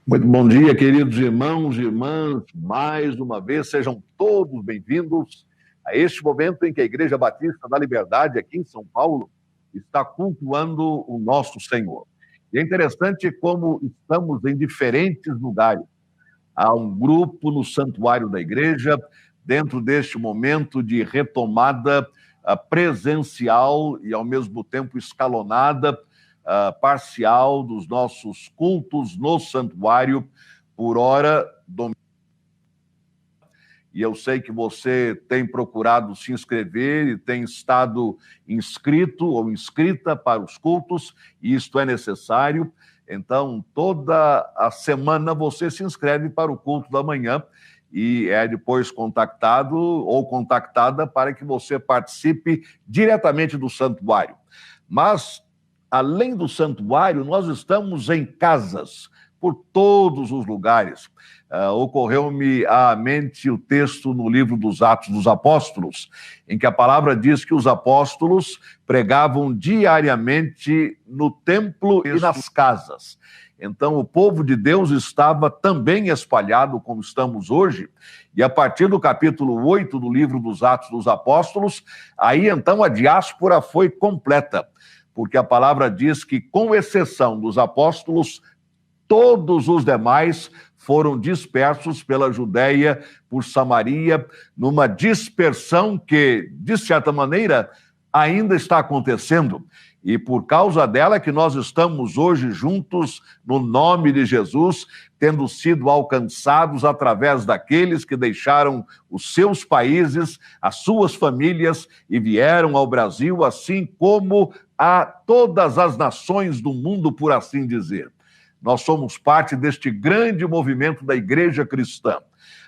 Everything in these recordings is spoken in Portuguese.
Muito bom dia, queridos irmãos e irmãs. Mais uma vez, sejam todos bem-vindos a este momento em que a Igreja Batista da Liberdade, aqui em São Paulo, está cultuando o nosso Senhor. E é interessante como estamos em diferentes lugares. Há um grupo no santuário da igreja, dentro deste momento de retomada presencial e, ao mesmo tempo, escalonada, parcial dos nossos cultos no santuário, por hora, domingo. E eu sei que você tem procurado se inscrever e tem estado inscrito ou inscrita para os cultos, e isto é necessário. Então, toda a semana você se inscreve para o culto da manhã e é depois contactado ou contactada para que você participe diretamente do santuário. Mas, além do santuário, nós estamos em casas, por todos os lugares. Ocorreu-me à mente o texto no livro dos Atos dos Apóstolos, em que a palavra diz que os apóstolos pregavam diariamente no templo e nas casas. Então, o povo de Deus estava também espalhado, como estamos hoje, e a partir do capítulo 8 do livro dos Atos dos Apóstolos, aí então a diáspora foi completa, porque a palavra diz que, com exceção dos apóstolos, todos os demais foram dispersos pela Judéia, por Samaria, numa dispersão que, de certa maneira, ainda está acontecendo. E por causa dela é que nós estamos hoje juntos no nome de Jesus, tendo sido alcançados através daqueles que deixaram os seus países, as suas famílias e vieram ao Brasil, assim como a todas as nações do mundo, por assim dizer. Nós somos parte deste grande movimento da igreja cristã.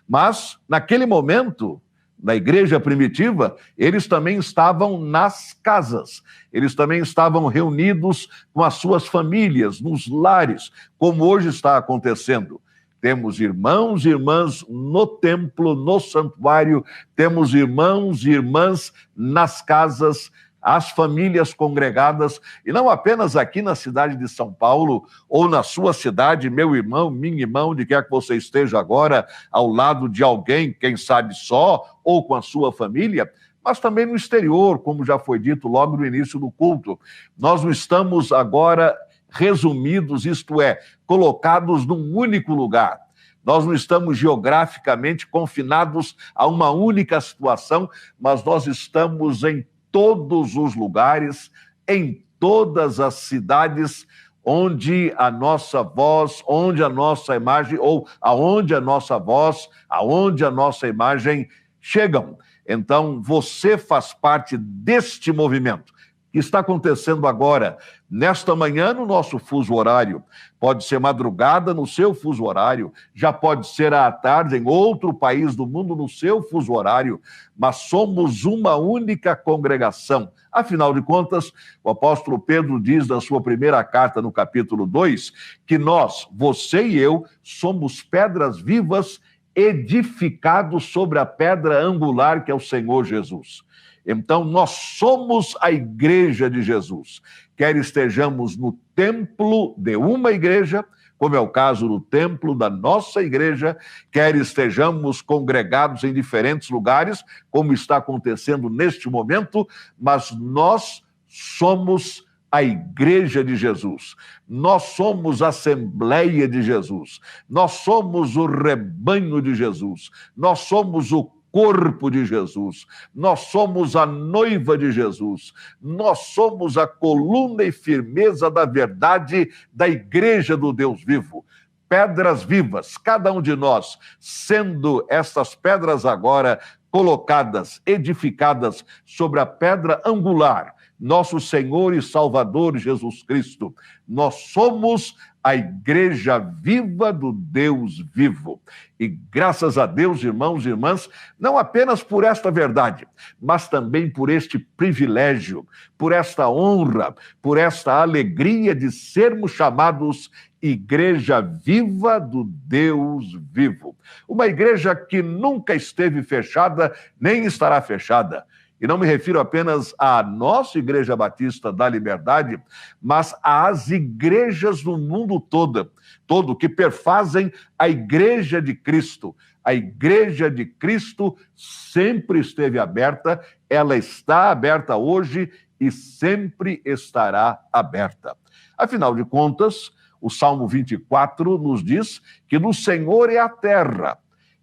Mas, naquele momento, na igreja primitiva, eles também estavam nas casas, eles também estavam reunidos com as suas famílias, nos lares, como hoje está acontecendo. Temos irmãos e irmãs no templo, no santuário, temos irmãos e irmãs nas casas, as famílias congregadas, e não apenas aqui na cidade de São Paulo, ou na sua cidade, meu irmão, minha irmã, onde quer que você esteja agora, ao lado de alguém, quem sabe só, ou com a sua família, mas também no exterior, como já foi dito logo no início do culto. Nós não estamos agora resumidos, isto é, colocados num único lugar. Nós não estamos geograficamente confinados a uma única situação, mas nós estamos em todos os lugares, em todas as cidades onde a nossa voz, onde a nossa imagem, ou aonde a nossa voz, aonde a nossa imagem chegam. Então, você faz parte deste movimento que está acontecendo agora, nesta manhã, no nosso fuso horário. Pode ser madrugada no seu fuso horário, já pode ser à tarde em outro país do mundo no seu fuso horário, mas somos uma única congregação. Afinal de contas, o apóstolo Pedro diz na sua primeira carta, no capítulo 2, que nós, você e eu, somos pedras vivas edificados sobre a pedra angular que é o Senhor Jesus. Então, nós somos a igreja de Jesus. Quer estejamos no templo de uma igreja, como é o caso do templo da nossa igreja, quer estejamos congregados em diferentes lugares, como está acontecendo neste momento, mas nós somos a igreja de Jesus. Nós somos a Assembleia de Jesus. Nós somos o rebanho de Jesus. Nós somos o corpo de Jesus, nós somos a noiva de Jesus, nós somos a coluna e firmeza da verdade da igreja do Deus vivo. Pedras vivas, cada um de nós, sendo estas pedras agora colocadas, edificadas sobre a pedra angular, nosso Senhor e Salvador Jesus Cristo. Nós somos a igreja viva do Deus vivo. E graças a Deus, irmãos e irmãs, não apenas por esta verdade, mas também por este privilégio, por esta honra, por esta alegria de sermos chamados igreja viva do Deus vivo. Uma igreja que nunca esteve fechada, nem estará fechada. E não me refiro apenas à nossa Igreja Batista da Liberdade, mas às igrejas do mundo todo que perfazem a Igreja de Cristo. A Igreja de Cristo sempre esteve aberta, ela está aberta hoje e sempre estará aberta. Afinal de contas, o Salmo 24 nos diz que do Senhor é a terra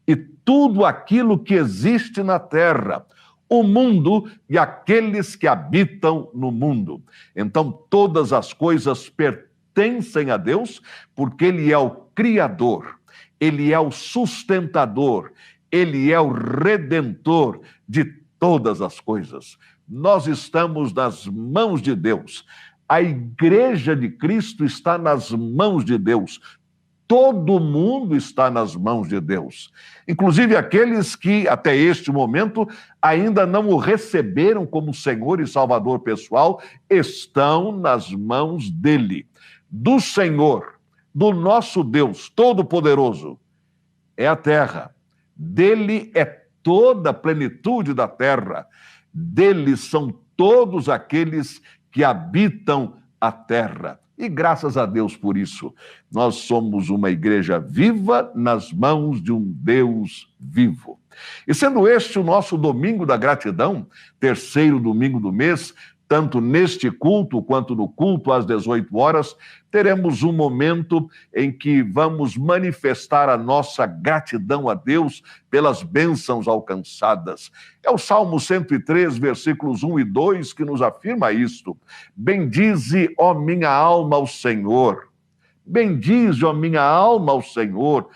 e tudo aquilo que existe na terra, o mundo e aqueles que habitam no mundo. Então, todas as coisas pertencem a Deus, porque Ele é o Criador, Ele é o sustentador, Ele é o Redentor de todas as coisas. Nós estamos nas mãos de Deus. A Igreja de Cristo está nas mãos de Deus. Todo mundo está nas mãos de Deus, inclusive aqueles que, até este momento, ainda não o receberam como Senhor e Salvador pessoal, estão nas mãos dele, do Senhor, do nosso Deus Todo-Poderoso. É a terra, dele é toda a plenitude da terra, dele são todos aqueles que habitam a terra. E graças a Deus por isso, nós somos uma igreja viva nas mãos de um Deus vivo. E sendo este o nosso domingo da gratidão, terceiro domingo do mês, tanto neste culto quanto no culto às 18 horas, teremos um momento em que vamos manifestar a nossa gratidão a Deus pelas bênçãos alcançadas. É o Salmo 103, versículos 1 e 2, que nos afirma isto. Bendize, ó minha alma, ao Senhor. Bendize, ó minha alma, ao Senhor.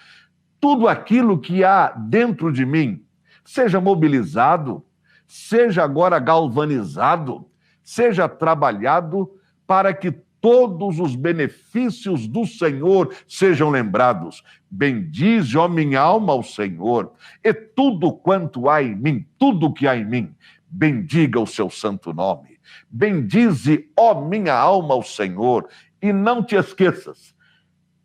Tudo aquilo que há dentro de mim, seja mobilizado, seja agora galvanizado, seja trabalhado para que todos os benefícios do Senhor sejam lembrados. Bendize, ó minha alma, ao Senhor, e tudo quanto há em mim, tudo que há em mim, bendiga o seu santo nome. Bendize, ó minha alma, ao Senhor, e não te esqueças.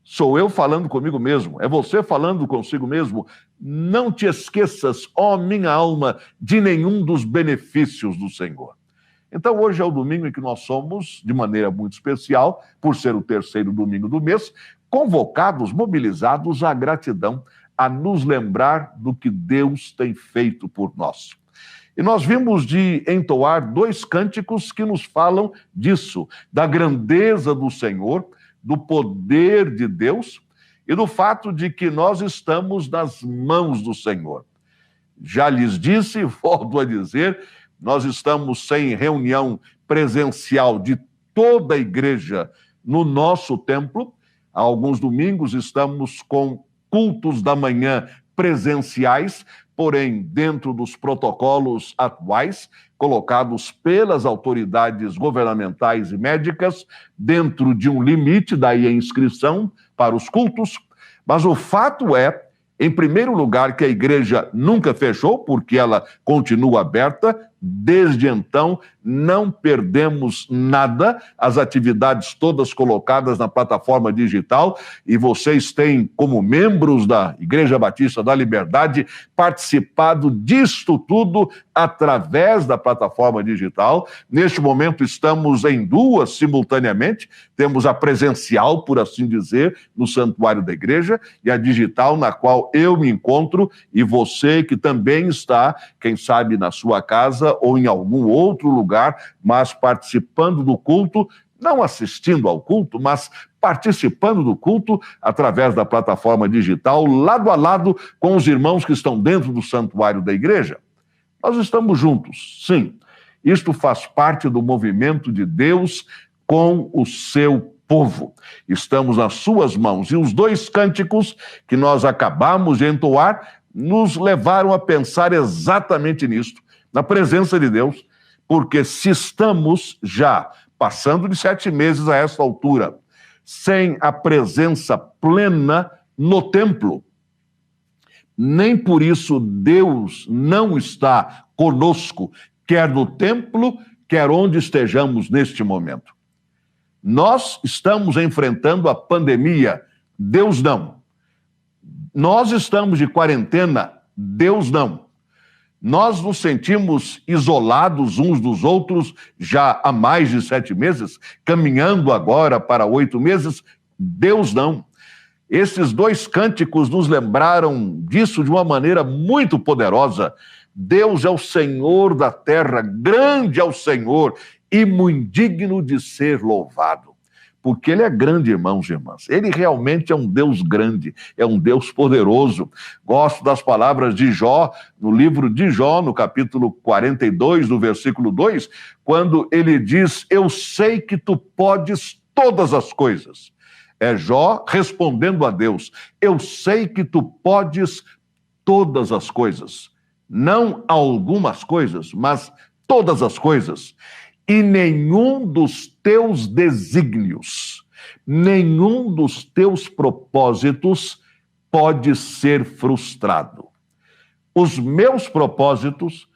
Sou eu falando comigo mesmo, é você falando consigo mesmo. Não te esqueças, ó minha alma, de nenhum dos benefícios do Senhor. Então, hoje é o domingo em que nós somos, de maneira muito especial, por ser o terceiro domingo do mês, convocados, mobilizados à gratidão, a nos lembrar do que Deus tem feito por nós. E nós vimos de entoar 2 cânticos que nos falam disso, da grandeza do Senhor, do poder de Deus e do fato de que nós estamos nas mãos do Senhor. Já lhes disse, volto a dizer, nós estamos sem reunião presencial de toda a igreja no nosso templo. Há alguns domingos estamos com cultos da manhã presenciais, porém dentro dos protocolos atuais, colocados pelas autoridades governamentais e médicas, dentro de um limite, daí a inscrição para os cultos. Mas o fato é, em primeiro lugar, que a igreja nunca fechou, porque ela continua aberta. Desde então, não perdemos nada, as atividades todas colocadas na plataforma digital, e vocês têm, como membros da Igreja Batista da Liberdade, participado disto tudo através da plataforma digital. Neste momento, estamos em 2 simultaneamente, temos a presencial, por assim dizer, no santuário da igreja, e a digital, na qual eu me encontro, e você que também está, quem sabe, na sua casa, ou em algum outro lugar, mas participando do culto, não assistindo ao culto, mas participando do culto através da plataforma digital, lado a lado com os irmãos que estão dentro do santuário da igreja. Nós estamos juntos, sim. Isto faz parte do movimento de Deus com o seu povo. Estamos nas suas mãos. E os 2 cânticos que nós acabamos de entoar nos levaram a pensar exatamente nisto, na presença de Deus, porque se estamos já passando de 7 meses a esta altura, sem a presença plena no templo, nem por isso Deus não está conosco, quer no templo, quer onde estejamos neste momento. Nós estamos enfrentando a pandemia, Deus não. Nós estamos de quarentena, Deus não. Nós nos sentimos isolados uns dos outros já há mais de 7 meses, caminhando agora para 8 meses. Deus não. Esses 2 cânticos nos lembraram disso de uma maneira muito poderosa. Deus é o Senhor da terra, grande é o Senhor e muito digno de ser louvado. Porque Ele é grande, irmãos e irmãs. Ele realmente é um Deus grande, é um Deus poderoso. Gosto das palavras de Jó, no livro de Jó, no capítulo 42, no versículo 2, quando ele diz: eu sei que tu podes todas as coisas. É Jó respondendo a Deus: eu sei que tu podes todas as coisas. Não algumas coisas, mas todas as coisas. E nenhum dos teus desígnios, nenhum dos teus propósitos pode ser frustrado. Os meus propósitos,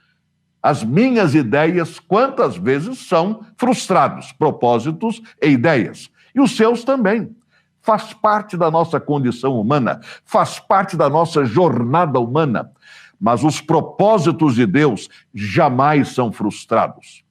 as minhas ideias, quantas vezes são frustrados? Propósitos e ideias. E os seus também. Faz parte da nossa condição humana, faz parte da nossa jornada humana. Mas os propósitos de Deus jamais são frustrados.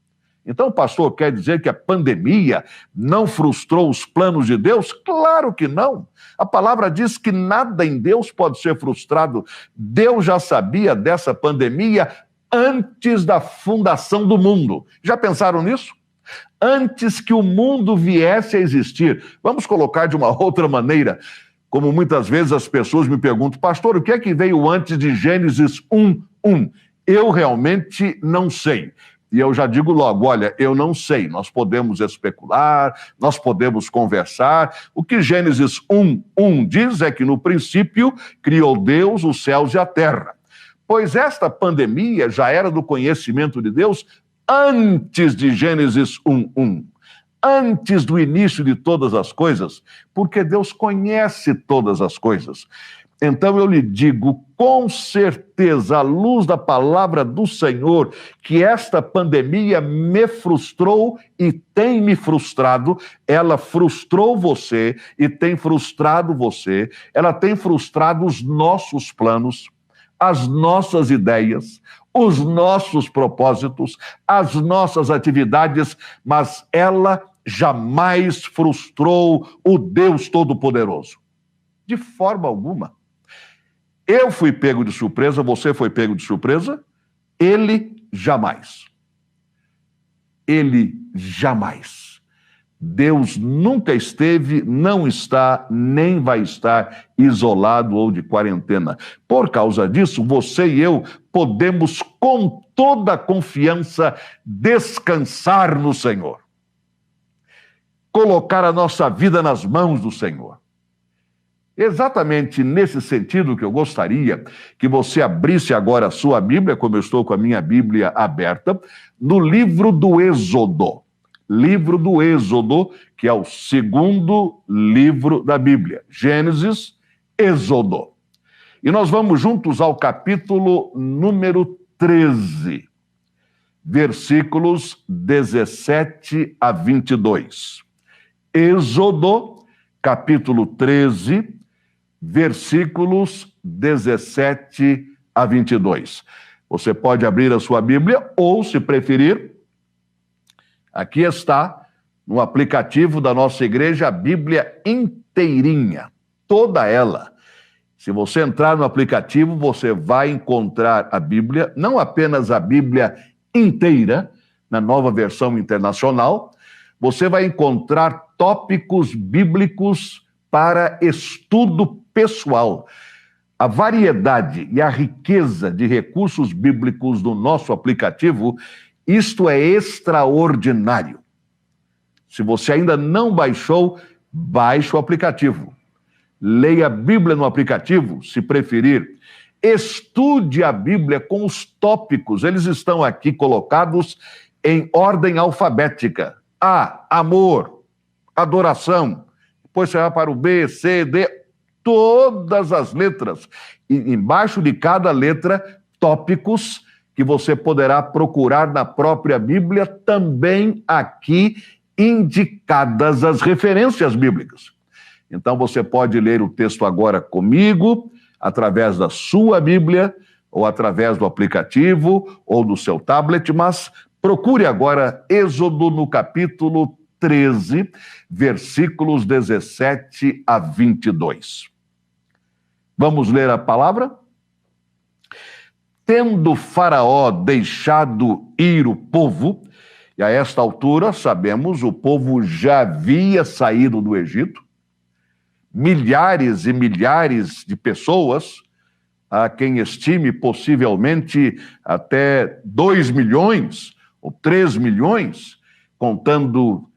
Então, pastor, quer dizer que a pandemia não frustrou os planos de Deus? Claro que não. A palavra diz que nada em Deus pode ser frustrado. Deus já sabia dessa pandemia antes da fundação do mundo. Já pensaram nisso? Antes que o mundo viesse a existir. Vamos colocar de uma outra maneira. Como muitas vezes as pessoas me perguntam: pastor, o que é que veio antes de Gênesis 1:1? Eu realmente não sei. E eu já digo logo: olha, eu não sei. Nós podemos especular, nós podemos conversar. O que Gênesis 1:1 diz é que no princípio criou Deus os céus e a terra. Pois esta pandemia já era do conhecimento de Deus antes de Gênesis 1:1. Antes do início de todas as coisas, porque Deus conhece todas as coisas. Então eu lhe digo com certeza, à luz da palavra do Senhor, que esta pandemia me frustrou e tem me frustrado. Ela frustrou você e tem frustrado você. Ela tem frustrado os nossos planos, as nossas ideias, os nossos propósitos, as nossas atividades, mas ela jamais frustrou o Deus Todo-Poderoso. De forma alguma. Eu fui pego de surpresa, você foi pego de surpresa, ele jamais. Ele jamais. Deus nunca esteve, não está, nem vai estar isolado ou de quarentena. Por causa disso, você e eu podemos com toda a confiança descansar no Senhor. Colocar a nossa vida nas mãos do Senhor. Exatamente nesse sentido que eu gostaria que você abrisse agora a sua Bíblia, como eu estou com a minha Bíblia aberta, no livro do Êxodo. Livro do Êxodo, que é o segundo livro da Bíblia. Gênesis, Êxodo. E nós vamos juntos ao capítulo número 13, versículos 17 a 22. Êxodo, capítulo 13, versículos 17 a 22. Você pode abrir a sua Bíblia ou, se preferir, aqui está, no aplicativo da nossa igreja, a Bíblia inteirinha, toda ela. Se você entrar no aplicativo, você vai encontrar a Bíblia, não apenas a Bíblia inteira, na Nova Versão Internacional, você vai encontrar tópicos bíblicos para estudo pessoal. A variedade e a riqueza de recursos bíblicos do nosso aplicativo, isto é extraordinário. Se você ainda não baixou, baixe o aplicativo. Leia a Bíblia no aplicativo, se preferir. Estude a Bíblia com os tópicos. Eles estão aqui colocados em ordem alfabética. A, amor, adoração. Depois você vai para o B, C, D, todas as letras. E embaixo de cada letra, tópicos que você poderá procurar na própria Bíblia, também aqui indicadas as referências bíblicas. Então você pode ler o texto agora comigo, através da sua Bíblia, ou através do aplicativo ou do seu tablet, mas procure agora Êxodo no capítulo 13, versículos 17 a 22. Vamos ler a palavra? Tendo Faraó deixado ir o povo, e a esta altura, sabemos, o povo já havia saído do Egito, milhares e milhares de pessoas, há quem estime possivelmente até 2 milhões ou 3 milhões, contando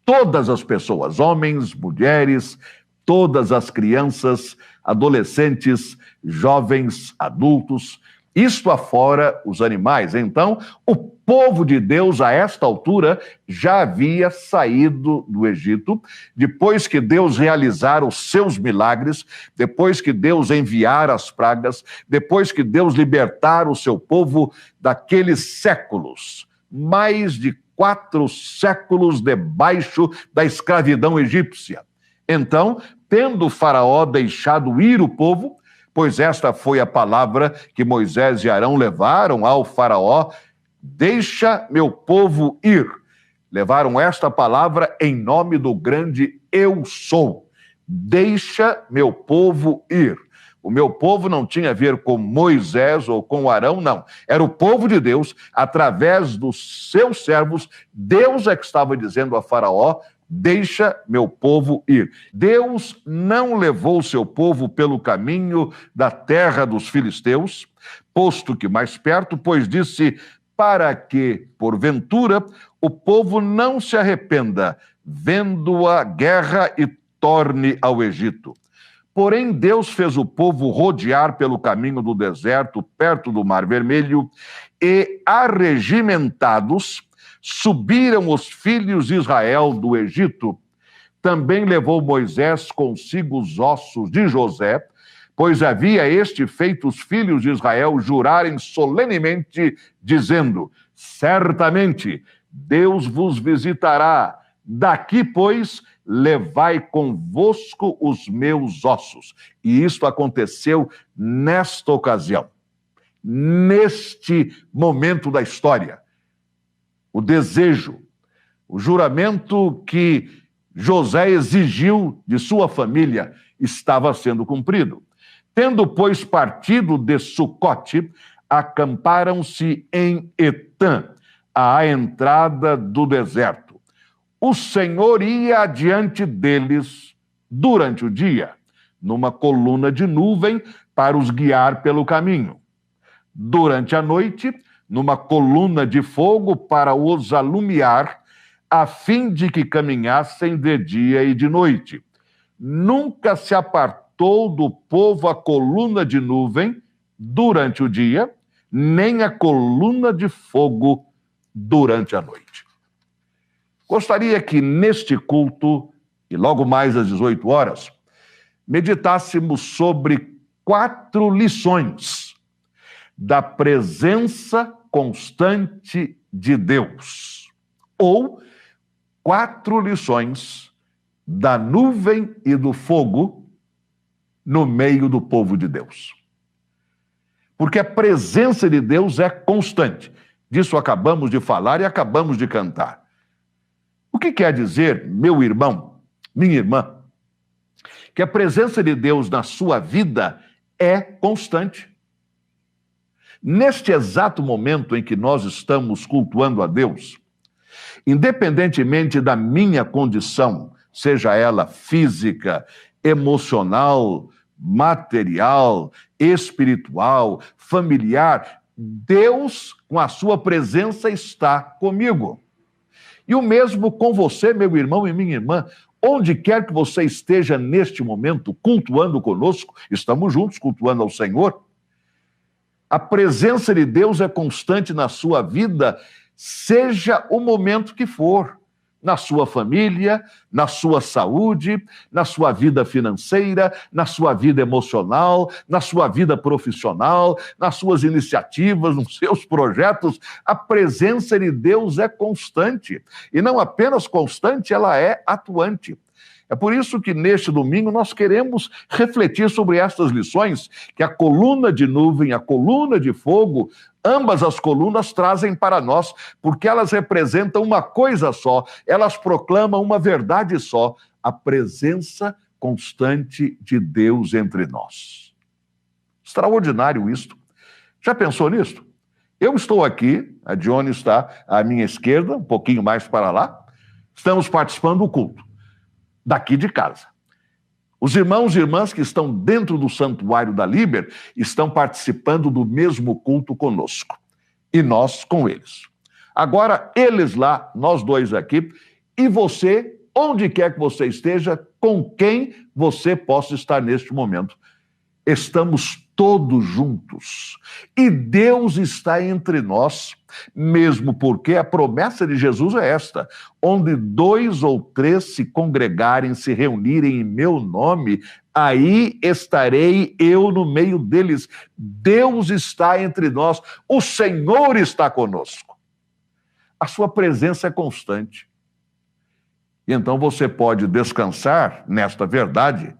todas as pessoas, homens, mulheres, todas as crianças, adolescentes, jovens, adultos, isto afora os animais. Então, o povo de Deus, a esta altura, já havia saído do Egito, depois que Deus realizara os seus milagres, depois que Deus enviara as pragas, depois que Deus libertara o seu povo daqueles séculos, mais de 4 séculos debaixo da escravidão egípcia. Então, tendo Faraó deixado ir o povo, pois esta foi a palavra que Moisés e Arão levaram ao Faraó, deixa meu povo ir. Levaram esta palavra em nome do grande Eu Sou. Deixa meu povo ir. O meu povo não tinha a ver com Moisés ou com Arão, não. Era o povo de Deus, através dos seus servos. Deus é que estava dizendo a Faraó, deixa meu povo ir. Deus não levou o seu povo pelo caminho da terra dos filisteus, posto que mais perto, pois disse, para que, porventura, o povo não se arrependa, vendo a guerra e torne ao Egito. Porém, Deus fez o povo rodear pelo caminho do deserto, perto do Mar Vermelho, e arregimentados, subiram os filhos de Israel do Egito. Também levou Moisés consigo os ossos de José, pois havia este feito os filhos de Israel jurarem solenemente, dizendo, certamente Deus vos visitará, daqui, pois, levai convosco os meus ossos. E isto aconteceu nesta ocasião, neste momento da história. O desejo, o juramento que José exigiu de sua família estava sendo cumprido. Tendo, pois, partido de Sucote, acamparam-se em Etã, à entrada do deserto. O Senhor ia adiante deles durante o dia, numa coluna de nuvem para os guiar pelo caminho. Durante a noite, numa coluna de fogo para os alumiar, a fim de que caminhassem de dia e de noite. Nunca se apartou do povo a coluna de nuvem durante o dia, nem a coluna de fogo durante a noite. Gostaria que neste culto, e logo mais às 18 horas, meditássemos sobre 4 lições da presença constante de Deus, ou 4 lições da nuvem e do fogo no meio do povo de Deus. Porque a presença de Deus é constante. Disso acabamos de falar e acabamos de cantar. O que quer dizer, meu irmão, minha irmã, que a presença de Deus na sua vida é constante. Neste exato momento em que nós estamos cultuando a Deus, independentemente da minha condição, seja ela física, emocional, material, espiritual, familiar, Deus, com a sua presença, está comigo. E o mesmo com você, meu irmão e minha irmã, onde quer que você esteja neste momento, cultuando conosco, estamos juntos cultuando ao Senhor. A presença de Deus é constante na sua vida, seja o momento que for, na sua família, na sua saúde, na sua vida financeira, na sua vida emocional, na sua vida profissional, nas suas iniciativas, nos seus projetos. A presença de Deus é constante. E não apenas constante, ela é atuante. É por isso que neste domingo nós queremos refletir sobre estas lições que a coluna de nuvem, a coluna de fogo, ambas as colunas trazem para nós, porque elas representam uma coisa só, elas proclamam uma verdade só, a presença constante de Deus entre nós. Extraordinário isto. Já pensou nisto? Eu estou aqui, a Dione está à minha esquerda, um pouquinho mais para lá, estamos participando do culto, daqui de casa. Os irmãos e irmãs que estão dentro do santuário da Liber estão participando do mesmo culto conosco, e nós com eles. Agora, eles lá, nós dois aqui, e você, onde quer que você esteja, com quem você possa estar neste momento. Estamos todos juntos. E Deus está entre nós, mesmo porque a promessa de Jesus é esta: onde 2 ou 3 se congregarem, se reunirem em meu nome, aí estarei eu no meio deles. Deus está entre nós, o Senhor está conosco. A sua presença é constante. E então você pode descansar nesta verdade.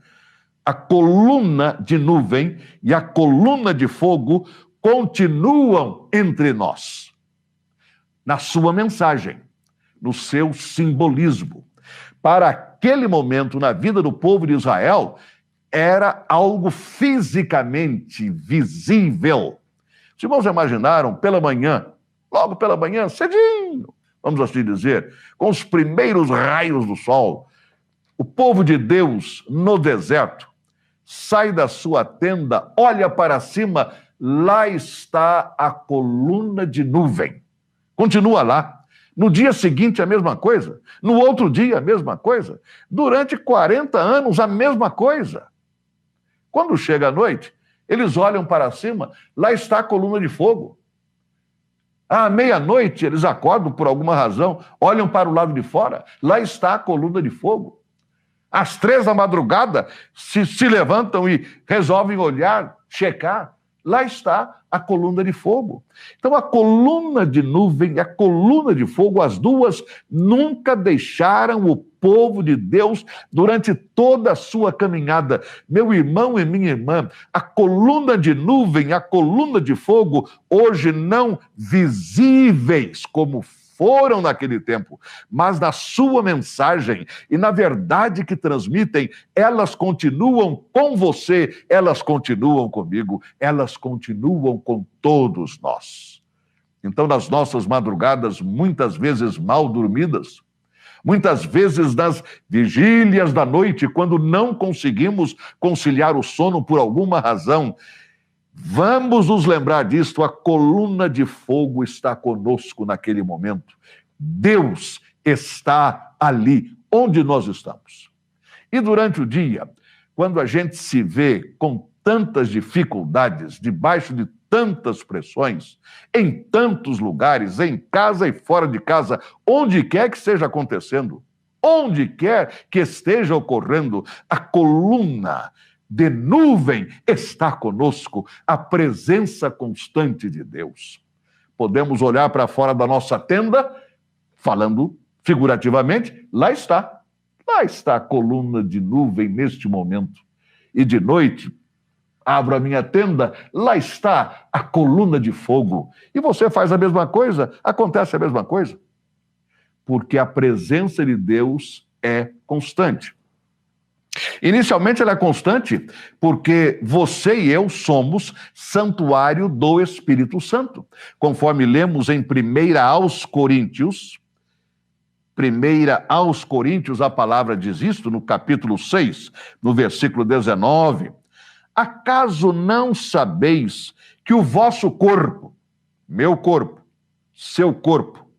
A coluna de nuvem e a coluna de fogo continuam entre nós. Na sua mensagem, no seu simbolismo. Para aquele momento na vida do povo de Israel, era algo fisicamente visível. Os irmãos imaginaram pela manhã, logo pela manhã, cedinho, vamos assim dizer, com os primeiros raios do sol, o povo de Deus no deserto, sai da sua tenda, olha para cima, lá está a coluna de nuvem. Continua lá. No dia seguinte, a mesma coisa. No outro dia, a mesma coisa. Durante 40 anos, a mesma coisa. Quando chega a noite, eles olham para cima, lá está a coluna de fogo. À meia-noite, eles acordam por alguma razão, olham para o lado de fora, lá está a coluna de fogo. Às 3 da madrugada, se levantam e resolvem olhar, checar. Lá está a coluna de fogo. Então, a coluna de nuvem e a coluna de fogo, as duas, nunca deixaram o povo de Deus durante toda a sua caminhada. Meu irmão e minha irmã, a coluna de nuvem e a coluna de fogo, hoje não visíveis como foram naquele tempo, mas na sua mensagem e na verdade que transmitem, elas continuam com você, elas continuam comigo, elas continuam com todos nós. Então, nas nossas madrugadas, muitas vezes mal dormidas, muitas vezes nas vigílias da noite, quando não conseguimos conciliar o sono por alguma razão, vamos nos lembrar disto, a coluna de fogo está conosco naquele momento. Deus está ali, onde nós estamos. E durante o dia, quando a gente se vê com tantas dificuldades, debaixo de tantas pressões, em tantos lugares, em casa e fora de casa, onde quer que esteja acontecendo, onde quer que esteja ocorrendo, a coluna de nuvem está conosco, a presença constante de Deus. Podemos olhar para fora da nossa tenda, falando figurativamente, lá está a coluna de nuvem neste momento. E de noite, abro a minha tenda, lá está a coluna de fogo. E você faz a mesma coisa, acontece a mesma coisa. Porque a presença de Deus é constante. Inicialmente ela é constante porque você e eu somos santuário do Espírito Santo. Conforme lemos em 1 Coríntios, a palavra diz isto no capítulo 6, no versículo 19. Acaso não sabeis que o vosso corpo, meu corpo, seu corpo,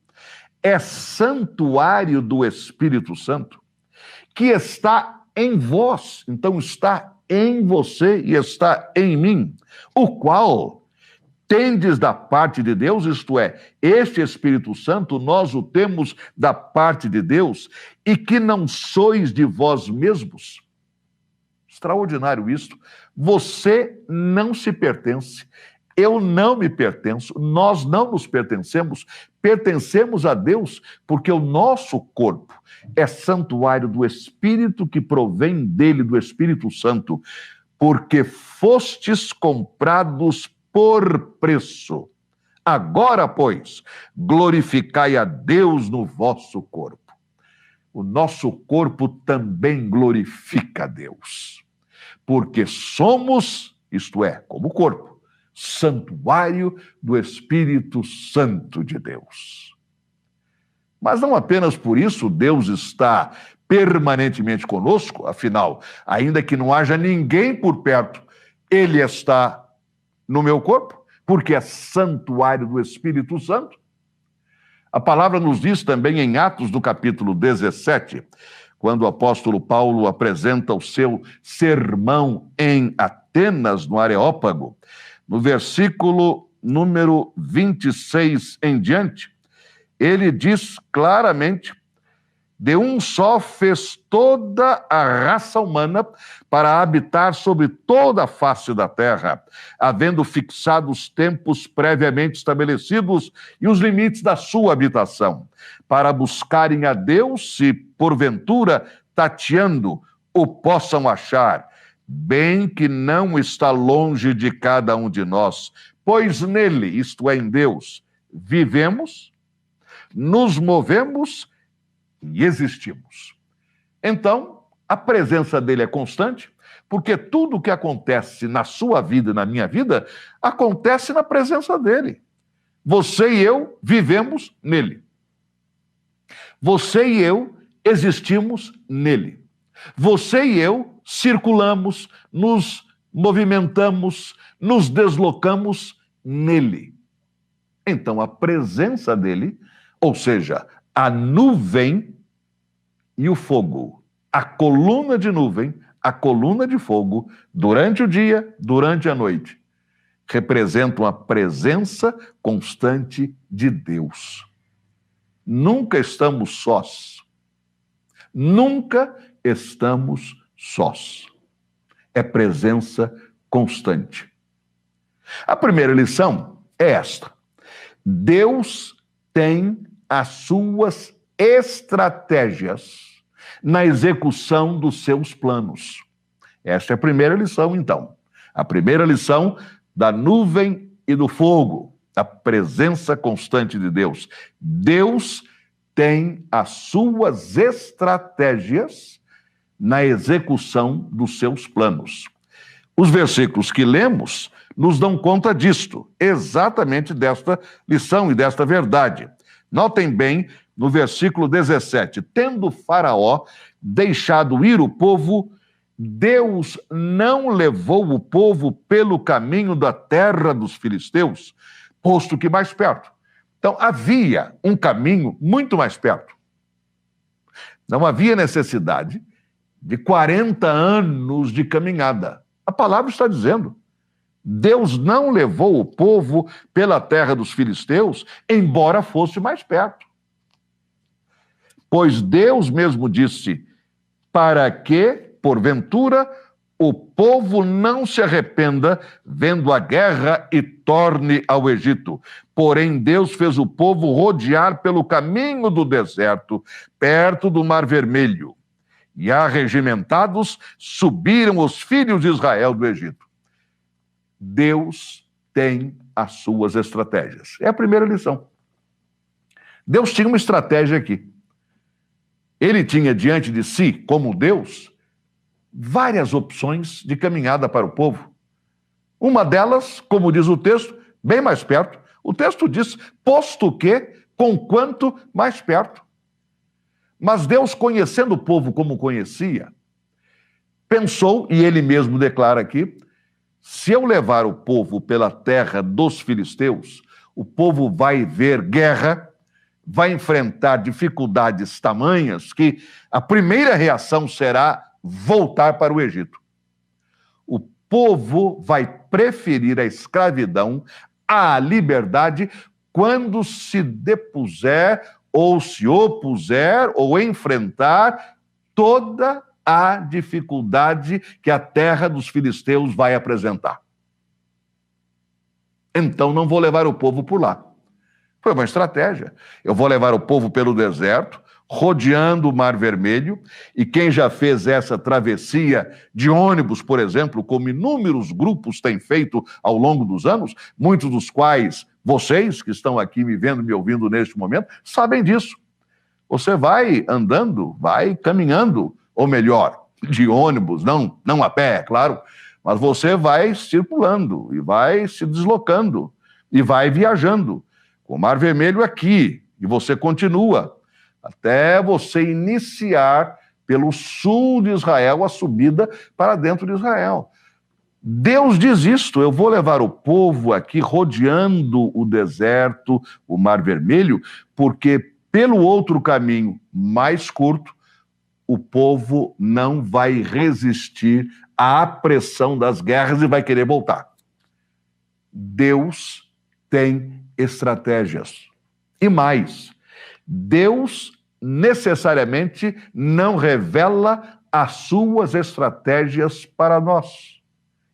é santuário do Espírito Santo, que está em vós, então está em você e está em mim, o qual tendes da parte de Deus, isto é, este Espírito Santo, nós o temos da parte de Deus, e que não sois de vós mesmos. Extraordinário isto. Você não se pertence. Eu não me pertenço, nós não nos pertencemos, pertencemos a Deus, porque o nosso corpo é santuário do Espírito que provém dele, do Espírito Santo, porque fostes comprados por preço. Agora, pois, glorificai a Deus no vosso corpo. O nosso corpo também glorifica a Deus, porque somos, isto é, como corpo, santuário do Espírito Santo de Deus. Mas não apenas por isso Deus está permanentemente conosco, afinal, ainda que não haja ninguém por perto, Ele está no meu corpo, porque é santuário do Espírito Santo. A palavra nos diz também em Atos do capítulo 17, quando o apóstolo Paulo apresenta o seu sermão em Atenas, no Areópago, no versículo número 26 em diante, ele diz claramente: de um só fez toda a raça humana para habitar sobre toda a face da terra, havendo fixado os tempos previamente estabelecidos e os limites da sua habitação, para buscarem a Deus, se porventura, tateando, o possam achar, bem que não está longe de cada um de nós, pois nele, isto é, em Deus, vivemos, nos movemos e existimos. Então, a presença dele é constante, porque tudo o que acontece na sua vida e na minha vida acontece na presença dele. Você e eu vivemos nele. Você e eu existimos nele. Você e eu circulamos, nos movimentamos, nos deslocamos nele. Então, a presença dele, ou seja, a nuvem e o fogo, a coluna de nuvem, a coluna de fogo, durante o dia, durante a noite, representam a presença constante de Deus. Nunca estamos sós. Nunca estamos sós. É presença constante. A primeira lição é esta: Deus tem as suas estratégias na execução dos seus planos. Esta é a primeira lição, então. A primeira lição da nuvem e do fogo, a presença constante de Deus. Deus tem as suas estratégias na execução dos seus planos. Os versículos que lemos nos dão conta disto, exatamente desta lição e desta verdade. Notem bem no versículo 17: tendo Faraó deixado ir o povo, Deus não levou o povo pelo caminho da terra dos filisteus, posto que mais perto. Então havia um caminho muito mais perto. Não havia necessidade de 40 anos de caminhada. A palavra está dizendo: Deus não levou o povo pela terra dos filisteus, embora fosse mais perto. Pois Deus mesmo disse: para que, porventura, o povo não se arrependa vendo a guerra e torne ao Egito. Porém, Deus fez o povo rodear pelo caminho do deserto, perto do Mar Vermelho. E arregimentados subiram os filhos de Israel do Egito. Deus tem as suas estratégias. É a primeira lição. Deus tinha uma estratégia aqui. Ele tinha diante de si, como Deus, várias opções de caminhada para o povo. Uma delas, como diz o texto, bem mais perto. O texto diz: posto que, conquanto mais perto. Mas Deus, conhecendo o povo como conhecia, pensou, e ele mesmo declara aqui: se eu levar o povo pela terra dos filisteus, o povo vai ver guerra, vai enfrentar dificuldades tamanhas que a primeira reação será voltar para o Egito. O povo vai preferir a escravidão à liberdade quando se depuser ou se opuser ou enfrentar toda a dificuldade que a terra dos filisteus vai apresentar. então não vou levar o povo por lá. Foi uma estratégia. Eu vou levar o povo pelo deserto, rodeando o Mar Vermelho, e quem já fez essa travessia de ônibus, por exemplo, como inúmeros grupos têm feito ao longo dos anos, muitos dos quais vocês que estão aqui me vendo, me ouvindo neste momento, sabem disso. Você vai andando, vai caminhando, ou melhor, de ônibus, não a pé, é claro, mas você vai circulando e vai se deslocando e vai viajando. O Mar Vermelho aqui, e você continua até você iniciar pelo sul de Israel a subida para dentro de Israel. Deus diz isto: eu vou levar o povo aqui rodeando o deserto, o Mar Vermelho, porque pelo outro caminho mais curto, o povo não vai resistir à pressão das guerras e vai querer voltar. Deus tem estratégias. E mais, Deus necessariamente não revela as suas estratégias para nós,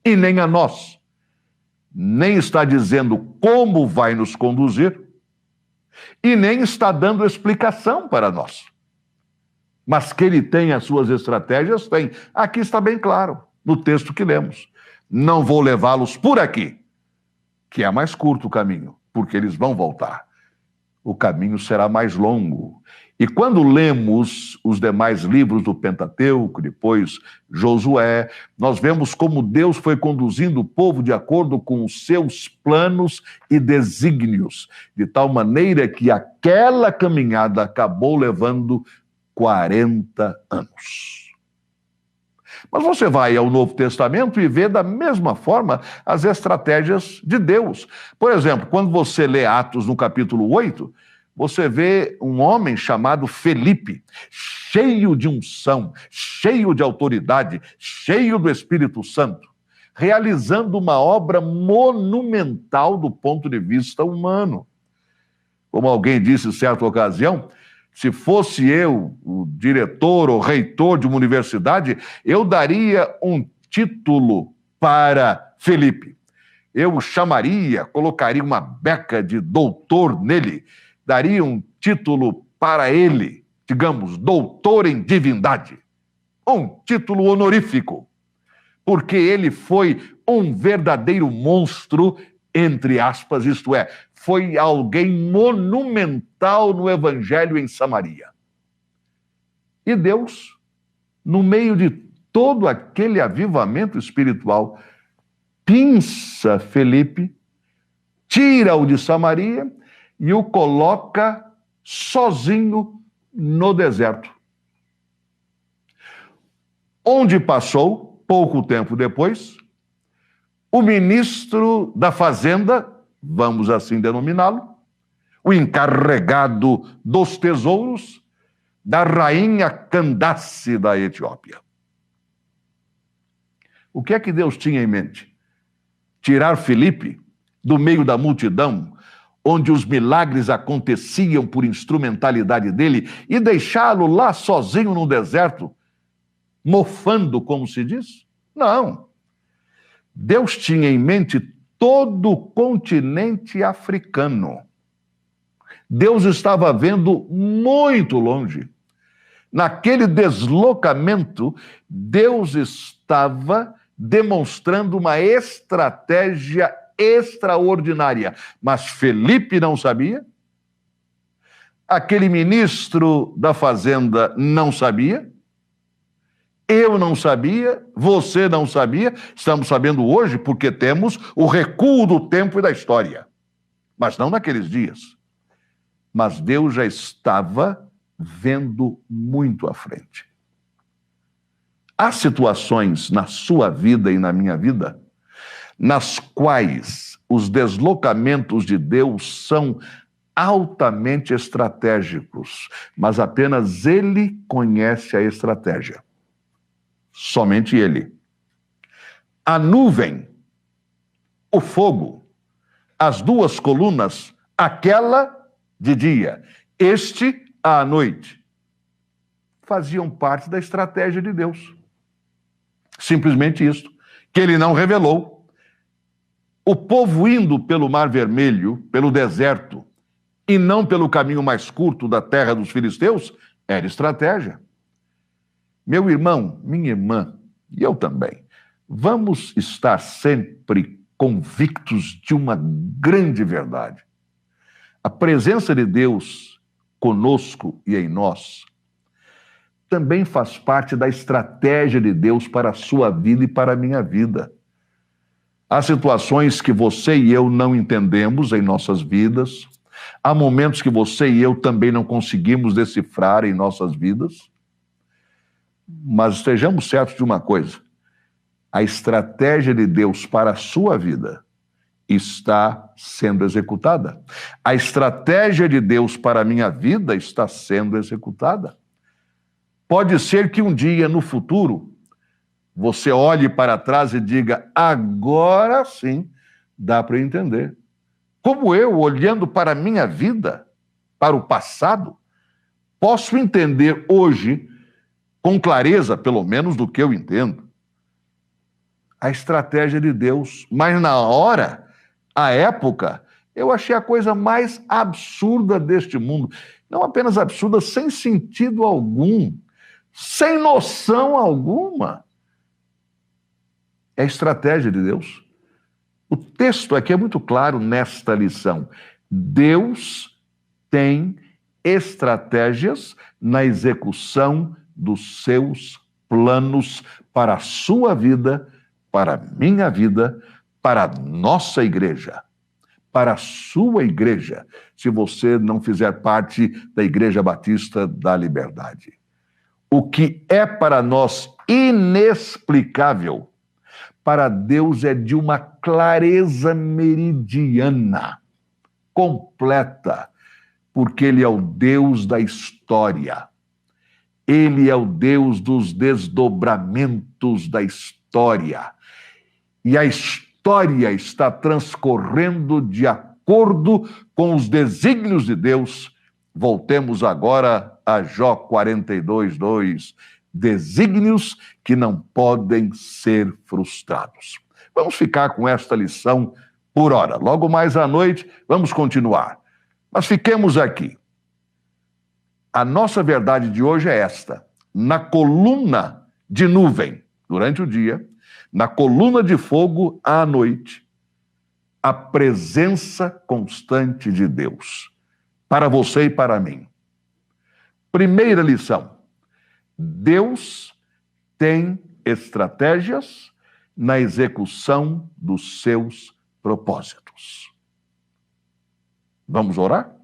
e nem a nós. Nem está dizendo como vai nos conduzir, e nem está dando explicação para nós. Mas que ele tem as suas estratégias, tem. Aqui está bem claro, no texto que lemos. Não vou levá-los por aqui, que é mais curto o caminho, porque eles vão voltar. O caminho será mais longo. E quando lemos os demais livros do Pentateuco, depois Josué, nós vemos como Deus foi conduzindo o povo de acordo com os seus planos e desígnios, de tal maneira que aquela caminhada acabou levando 40 anos. Mas você vai ao Novo Testamento e vê da mesma forma as estratégias de Deus. Por exemplo, quando você lê Atos no capítulo 8, você vê um homem chamado Felipe, cheio de unção, cheio de autoridade, cheio do Espírito Santo, realizando uma obra monumental do ponto de vista humano. Como alguém disse em certa ocasião, se fosse eu o diretor ou reitor de uma universidade, eu daria um título para Felipe. Eu o chamaria, colocaria uma beca de doutor nele, daria um título para ele, digamos, doutor em divindade. Um título honorífico, porque ele foi um verdadeiro monstro, entre aspas, isto é, foi alguém monumental no evangelho em Samaria. E Deus, no meio de todo aquele avivamento espiritual, pinça Felipe, tira-o de Samaria e o coloca sozinho no deserto. Onde passou, pouco tempo depois, o ministro da Fazenda, vamos assim denominá-lo, o encarregado dos tesouros da rainha Candace da Etiópia. O que é que Deus tinha em mente? Tirar Felipe do meio da multidão, onde os milagres aconteciam por instrumentalidade dele, e deixá-lo lá sozinho no deserto, mofando, como se diz? Não. Deus tinha em mente todo o continente africano. Deus estava vendo muito longe. Naquele deslocamento, Deus estava demonstrando uma estratégia extraordinária. Mas Felipe não sabia, aquele ministro da Fazenda não sabia, eu não sabia, você não sabia, estamos sabendo hoje porque temos o recuo do tempo e da história. Mas não naqueles dias. Mas Deus já estava vendo muito à frente. Há situações na sua vida e na minha vida nas quais os deslocamentos de Deus são altamente estratégicos, mas apenas Ele conhece a estratégia. Somente Ele. A nuvem, o fogo, as duas colunas, aquela de dia, este à noite, faziam parte da estratégia de Deus. Simplesmente isso, que Ele não revelou. O povo indo pelo Mar Vermelho, pelo deserto, e não pelo caminho mais curto da terra dos filisteus, era estratégia. Meu irmão, minha irmã, e eu também, vamos estar sempre convictos de uma grande verdade. A presença de Deus conosco e em nós também faz parte da estratégia de Deus para a sua vida e para a minha vida. Há situações que você e eu não entendemos em nossas vidas, há momentos que você e eu também não conseguimos decifrar em nossas vidas, mas estejamos certos de uma coisa: a estratégia de Deus para a sua vida está sendo executada. A estratégia de Deus para a minha vida está sendo executada. Pode ser que um dia, no futuro, você olhe para trás e diga: agora sim dá para entender. Como eu, olhando para a minha vida, para o passado, posso entender hoje, com clareza, pelo menos do que eu entendo, a estratégia de Deus. Mas na hora, a época, eu achei a coisa mais absurda deste mundo. Não apenas absurda, sem sentido algum, sem noção alguma. É a estratégia de Deus. O texto aqui é muito claro nesta lição. Deus tem estratégias na execução dos seus planos para a sua vida, para a minha vida, para a nossa igreja, para a sua igreja, se você não fizer parte da Igreja Batista da Liberdade. O que é para nós inexplicável, para Deus é de uma clareza meridiana, completa, porque Ele é o Deus da história. Ele é o Deus dos desdobramentos da história. E a história está transcorrendo de acordo com os desígnios de Deus. Voltemos agora a Jó 42:2. Desígnios que não podem ser frustrados. Vamos ficar com esta lição por hora. Logo mais à noite, vamos continuar. Mas fiquemos aqui. A nossa verdade de hoje é esta: na coluna de nuvem, durante o dia, na coluna de fogo à noite, a presença constante de Deus, para você e para mim. Primeira lição: Deus tem estratégias na execução dos seus propósitos. Vamos orar?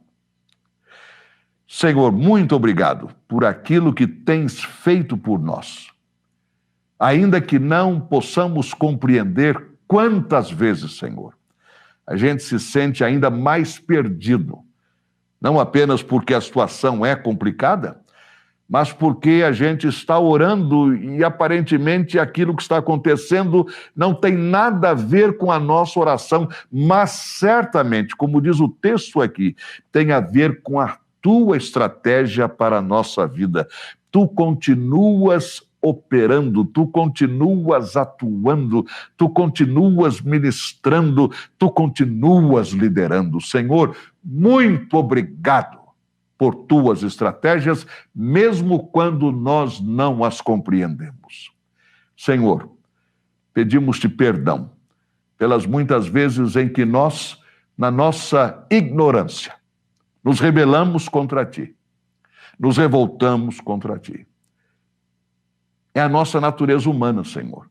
Senhor, muito obrigado por aquilo que tens feito por nós. Ainda que não possamos compreender quantas vezes, Senhor, a gente se sente ainda mais perdido, não apenas porque a situação é complicada, mas porque a gente está orando e aparentemente aquilo que está acontecendo não tem nada a ver com a nossa oração, mas certamente, como diz o texto aqui, tem a ver com a tua estratégia para a nossa vida. Tu continuas operando, tu continuas atuando, tu continuas ministrando, tu continuas liderando. Senhor, muito obrigado por tuas estratégias, mesmo quando nós não as compreendemos. Senhor, pedimos-te perdão pelas muitas vezes em que nós, na nossa ignorância, nos rebelamos contra ti, nos revoltamos contra ti. É a nossa natureza humana, Senhor.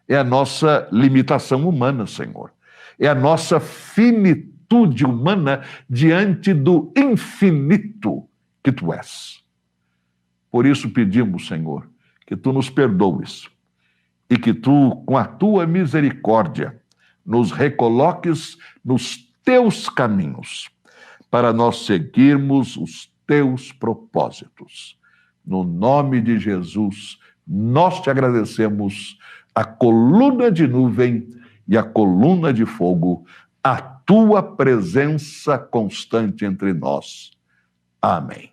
É a nossa limitação humana, Senhor. É a nossa finitude humana diante do infinito que tu és. Por isso pedimos, Senhor, que tu nos perdoes e que tu, com a tua misericórdia, nos recoloques nos teus caminhos para nós seguirmos os teus propósitos. No nome de Jesus, nós te agradecemos a coluna de nuvem e a coluna de fogo, a tua presença constante entre nós. Amém.